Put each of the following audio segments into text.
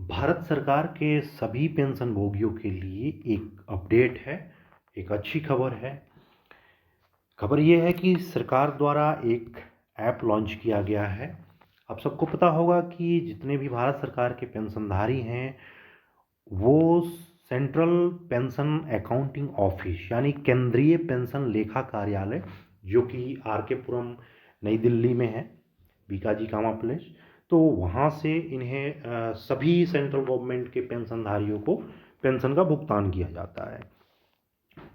भारत सरकार के सभी पेंशनभोगियों के लिए एक अपडेट है, एक अच्छी खबर है। खबर ये है कि सरकार द्वारा एक ऐप लॉन्च किया गया है। आप सबको पता होगा कि जितने भी भारत सरकार के पेंशनधारी हैं, वो सेंट्रल पेंशन अकाउंटिंग ऑफिस यानी केंद्रीय पेंशन लेखा कार्यालय, जो कि आर के पुरम नई दिल्ली में है, बीकाजी कामा प्लेस। तो वहाँ से इन्हें सभी सेंट्रल गवर्नमेंट के पेंशनधारियों को पेंशन का भुगतान किया जाता है।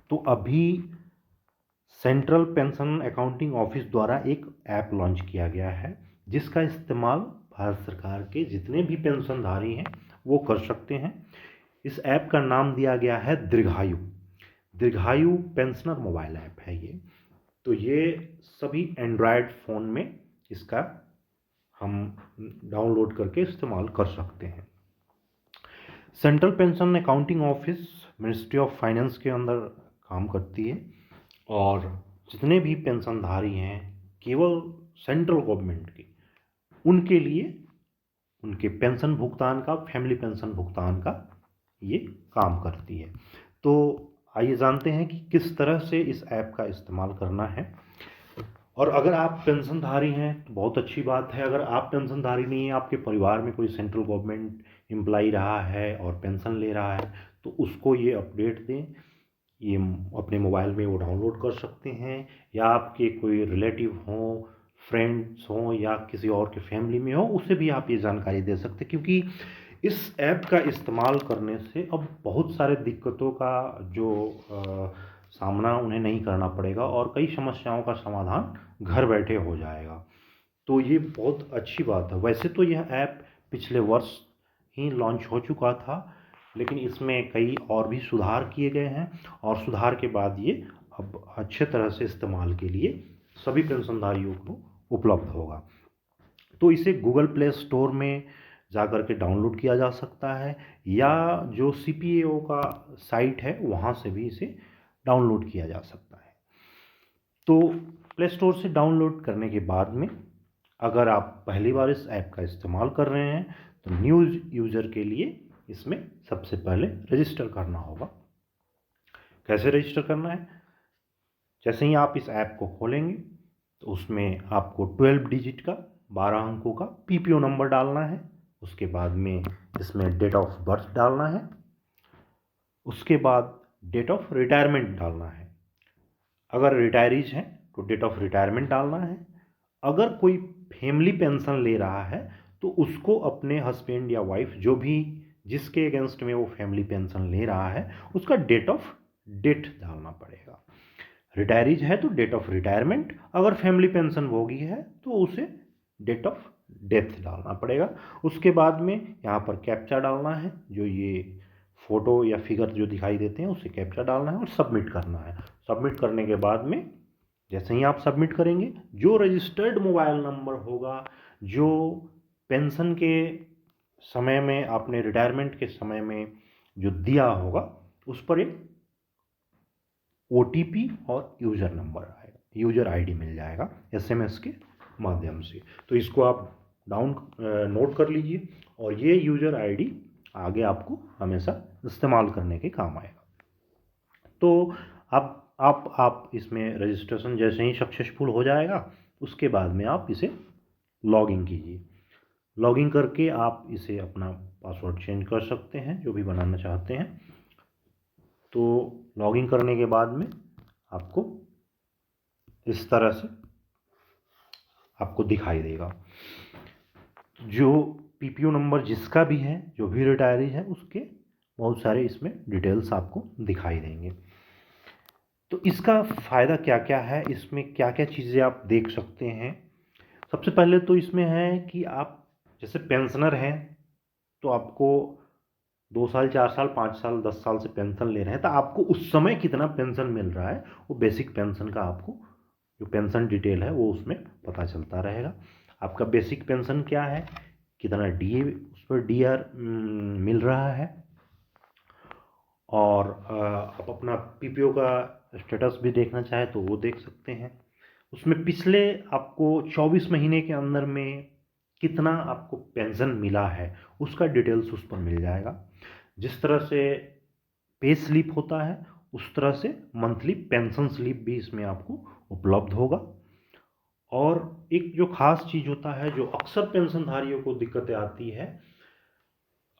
तो अभी सेंट्रल पेंशन अकाउंटिंग ऑफिस द्वारा एक ऐप लॉन्च किया गया है, जिसका इस्तेमाल भारत सरकार के जितने भी पेंशनधारी हैं वो कर सकते हैं। इस ऐप का नाम दिया गया है दीर्घायु। दीर्घायु पेंशनर मोबाइल ऐप है ये। तो ये सभी एंड्रॉयड फ़ोन में इसका हम डाउनलोड करके इस्तेमाल कर सकते हैं। Central pension accounting office ministry of finance के अंदर काम करती है, और जितने भी पेंशनधारी हैं केवल सेंट्रल गवर्नमेंट के, उनके लिए उनके पेंशन भुगतान का, फैमिली पेंशन भुगतान का ये काम करती है। तो आइए जानते हैं कि किस तरह से इस ऐप का इस्तेमाल करना है। और अगर आप पेंशनधारी हैं तो बहुत अच्छी बात है। अगर आप पेंशनधारी नहीं हैं, आपके परिवार में कोई सेंट्रल गवर्नमेंट एम्प्लॉई रहा है और पेंशन ले रहा है, तो उसको ये अपडेट दें। ये अपने मोबाइल में वो डाउनलोड कर सकते हैं, या आपके कोई रिलेटिव हों, फ्रेंड्स हों, या किसी और के फैमिली में हो, उसे भी आप ये जानकारी दे सकते हैं। क्योंकि इस ऐप का इस्तेमाल करने से अब बहुत सारे दिक्कतों का जो सामना उन्हें नहीं करना पड़ेगा, और कई समस्याओं का समाधान घर बैठे हो जाएगा। तो ये बहुत अच्छी बात है। वैसे तो यह ऐप पिछले वर्ष ही लॉन्च हो चुका था, लेकिन इसमें कई और भी सुधार किए गए हैं, और सुधार के बाद ये अब अच्छे तरह से इस्तेमाल के लिए सभी पेंशनधारियों को उपलब्ध होगा। तो इसे गूगल प्ले स्टोर में जाकर के डाउनलोड किया जा सकता है, या जो CPAO का साइट है वहाँ से भी इसे डाउनलोड किया जा सकता है। तो प्ले स्टोर से डाउनलोड करने के बाद में, अगर आप पहली बार इस ऐप का इस्तेमाल कर रहे हैं, तो न्यू यूज़र के लिए इसमें सबसे पहले रजिस्टर करना होगा। कैसे रजिस्टर करना है? जैसे ही आप इस ऐप को खोलेंगे तो उसमें आपको 12 डिजिट का, 12 अंकों का PPO नंबर डालना है। उसके बाद में इसमें डेट ऑफ बर्थ डालना है। उसके बाद डेट ऑफ रिटायरमेंट डालना है। अगर रिटायरीज हैं तो डेट ऑफ रिटायरमेंट डालना है। अगर कोई फैमिली पेंशन ले रहा है तो उसको अपने हस्बैंड या वाइफ, जो भी जिसके अगेंस्ट में वो फैमिली पेंशन ले रहा है, उसका डेट ऑफ डेथ डालना पड़ेगा। रिटायरीज है तो डेट ऑफ रिटायरमेंट, अगर फैमिली पेंशन भोगी है तो उसे डेट ऑफ डेथ डालना पड़ेगा। उसके बाद में यहाँ पर कैप्चा डालना है, जो ये फ़ोटो या फिगर जो दिखाई देते हैं उसे कैप्चा डालना है और सबमिट करना है। सबमिट करने के बाद में जैसे ही आप सबमिट करेंगे, जो रजिस्टर्ड मोबाइल नंबर होगा, जो पेंशन के समय में आपने, रिटायरमेंट के समय में जो दिया होगा, उस पर एक OTP और यूज़र नंबर आएगा, यूज़र ID मिल जाएगा SMS के माध्यम से। तो इसको आप नोट कर लीजिए, और ये यूज़र ID आगे आपको हमेशा इस्तेमाल करने के काम आएगा। तो आप इसमें रजिस्ट्रेशन जैसे ही सक्सेसफुल हो जाएगा, उसके बाद में आप इसे लॉगिन कीजिए। लॉगिन करके आप इसे अपना पासवर्ड चेंज कर सकते हैं, जो भी बनाना चाहते हैं। तो लॉगिन करने के बाद में आपको इस तरह से आपको दिखाई देगा। जो PPO नंबर जिसका भी है, जो भी रिटायरी है, उसके बहुत सारे इसमें डिटेल्स आपको दिखाई देंगे। तो इसका फ़ायदा क्या क्या है, इसमें क्या क्या चीज़ें आप देख सकते हैं। सबसे पहले तो इसमें है कि आप जैसे पेंशनर हैं, तो आपको 2 साल, 4 साल, 5 साल, 10 साल से पेंशन ले रहे हैं, तो आपको उस समय कितना पेंशन मिल रहा है, वो बेसिक पेंशन का आपको जो पेंशन डिटेल है वो उसमें पता चलता रहेगा। आपका बेसिक पेंशन क्या है, कितना DA उस पर DR मिल रहा है, और आप अपना PPO का स्टेटस भी देखना चाहें तो वो देख सकते हैं। उसमें पिछले आपको 24 महीने के अंदर में कितना आपको पेंशन मिला है उसका डिटेल्स उस पर मिल जाएगा। जिस तरह से पे स्लिप होता है उस तरह से मंथली पेंशन स्लिप भी इसमें आपको उपलब्ध होगा। और एक जो खास चीज़ होता है जो अक्सर पेंशनधारियों को दिक्कतें आती है,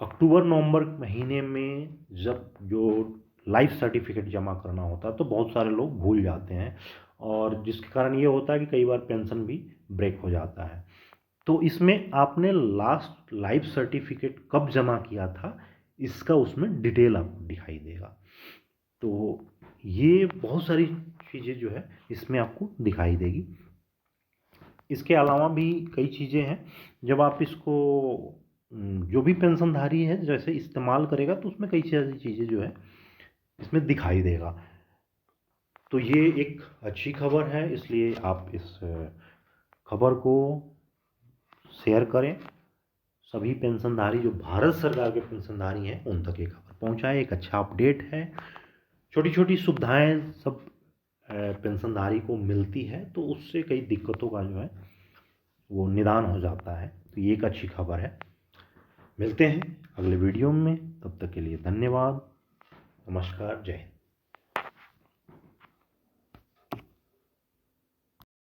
अक्टूबर नवंबर महीने में जब जो लाइफ सर्टिफिकेट जमा करना होता है तो बहुत सारे लोग भूल जाते हैं, और जिसके कारण ये होता है कि कई बार पेंशन भी ब्रेक हो जाता है। तो इसमें आपने लास्ट लाइफ सर्टिफिकेट कब जमा किया था इसका उसमें डिटेल आपको दिखाई देगा। तो ये बहुत सारी चीज़ें जो है इसमें आपको दिखाई देगी। इसके अलावा भी कई चीज़ें हैं, जब आप इसको जो भी पेंशनधारी है जैसे इस्तेमाल करेगा तो उसमें कई सारी चीज़ें जो है इसमें दिखाई देगा। तो ये एक अच्छी खबर है, इसलिए आप इस खबर को शेयर करें। सभी पेंशनधारी जो भारत सरकार के पेंशनधारी हैं उन तक ये खबर पहुंचाए। एक अच्छा अपडेट है, छोटी छोटी सुविधाएं सब पेंशनधारी को मिलती है तो उससे कई दिक्कतों का जो है वो निदान हो जाता है। तो ये एक अच्छी खबर है। मिलते हैं अगले वीडियो में, तब तक के लिए धन्यवाद, नमस्कार, जय हिंद।